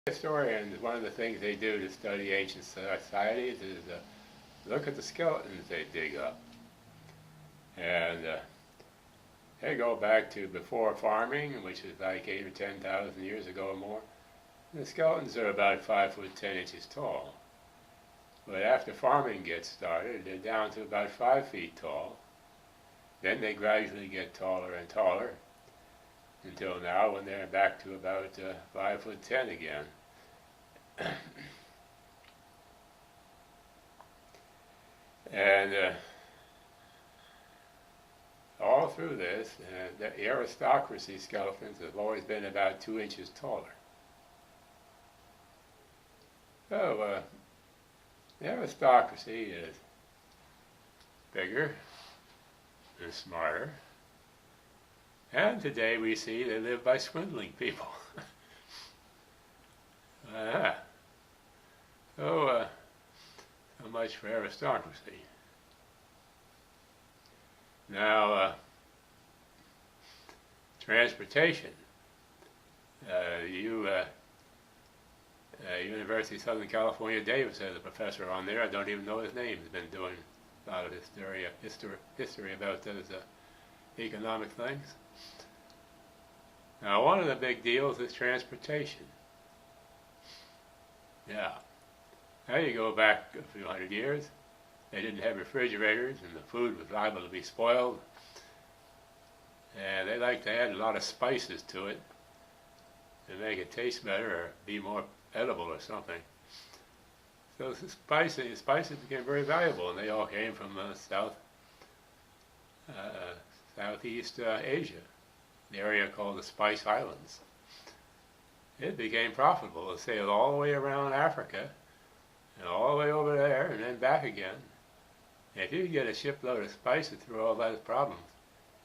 Historians, one of the things they do to study ancient societies is look at the skeletons they dig up. And they go back to before farming, which is like 8 or 10,000 years ago or more. And the skeletons are about 5 foot 10 inches tall. But after farming gets started, they're down to about 5 feet tall. Then they gradually get taller and taller until now when they're back to about 5 foot 10 again. And all through this, the aristocracy skeletons have always been about 2 inches taller. So the aristocracy is bigger and smarter. And today we see they live by swindling people. So much for aristocracy. Now, transportation. University of Southern California, Davis has a professor on there. I don't even know his name. He's been doing a lot of history about those economic things. Now, one of the big deals is transportation. Yeah. Now you go back a few hundred years, they didn't have refrigerators and the food was liable to be spoiled. And they like to add a lot of spices to it to make it taste better or be more edible or something. So the spices became very valuable, and they all came from Southeast Asia, the area called the Spice Islands. It became profitable to sail all the way around Africa and all the way over there and then back again. And if you could get a shipload of spices through all those problems,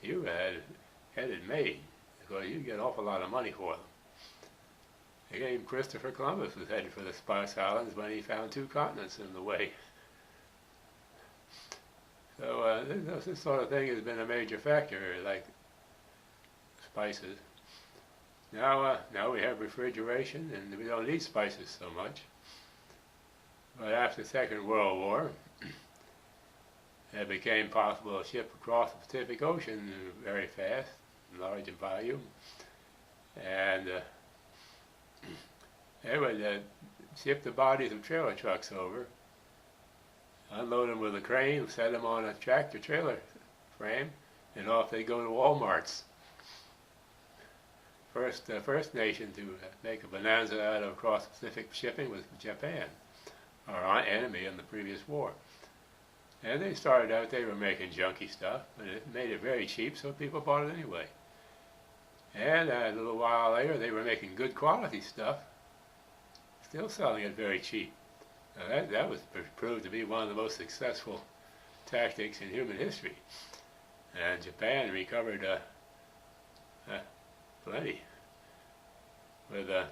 you had it made, because you get an awful lot of money for them. Again, Christopher Columbus was headed for the Spice Islands when he found 2 continents in the way. So this sort of thing has been a major factor, like spices. Now we have refrigeration, and we don't need spices so much. But after the Second World War, it became possible to ship across the Pacific Ocean very fast, large in volume, and they would ship the bodies of trailer trucks over, unload them with a crane, set them on a tractor trailer frame, and off they go to Walmart's. First nation to make a bonanza out of cross-Pacific shipping was Japan, our enemy in the previous war. And they started out, they were making junky stuff, but it made it very cheap, so people bought it anyway. And a little while later, they were making good quality stuff, still selling it very cheap. Now that was proved to be one of the most successful tactics in human history. And Japan recovered plenty with the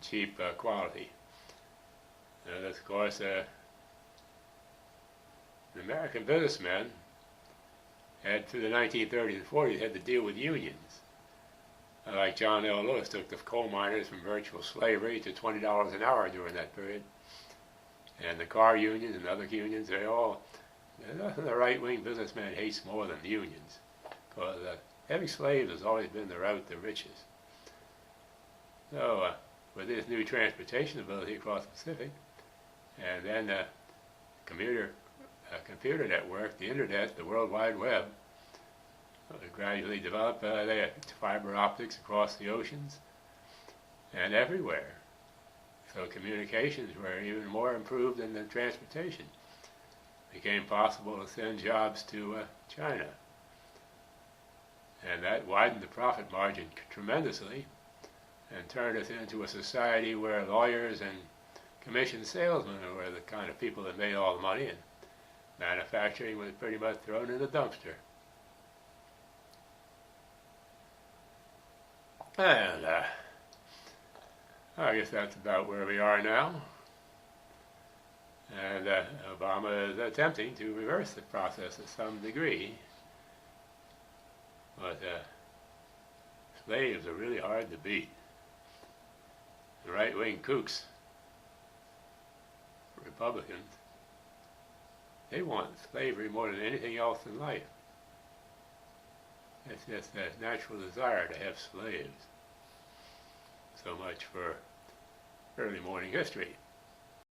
cheap quality. And of course, the American businessmen had, through the 1930s and 40s, had to deal with unions. Like John L. Lewis took the coal miners from virtual slavery to $20 an hour during that period. And the car unions and other unions, nothing the right-wing businessman hates more than the unions. Because having slaves has always been the route to riches. So, with this new transportation ability across the Pacific, and then the computer network, the internet, the World Wide Web, gradually developed. They had fiber optics across the oceans and everywhere. So communications were even more improved than the transportation. It became possible to send jobs to China. And that widened the profit margin tremendously and turned us into a society where lawyers and commissioned salesmen were the kind of people that made all the money, and manufacturing was pretty much thrown in the dumpster. And I guess that's about where we are now. And Obama is attempting to reverse the process to some degree. But slaves are really hard to beat. The right-wing kooks, Republicans, they want slavery more than anything else in life. It's just that natural desire to have slaves. So much for early morning history.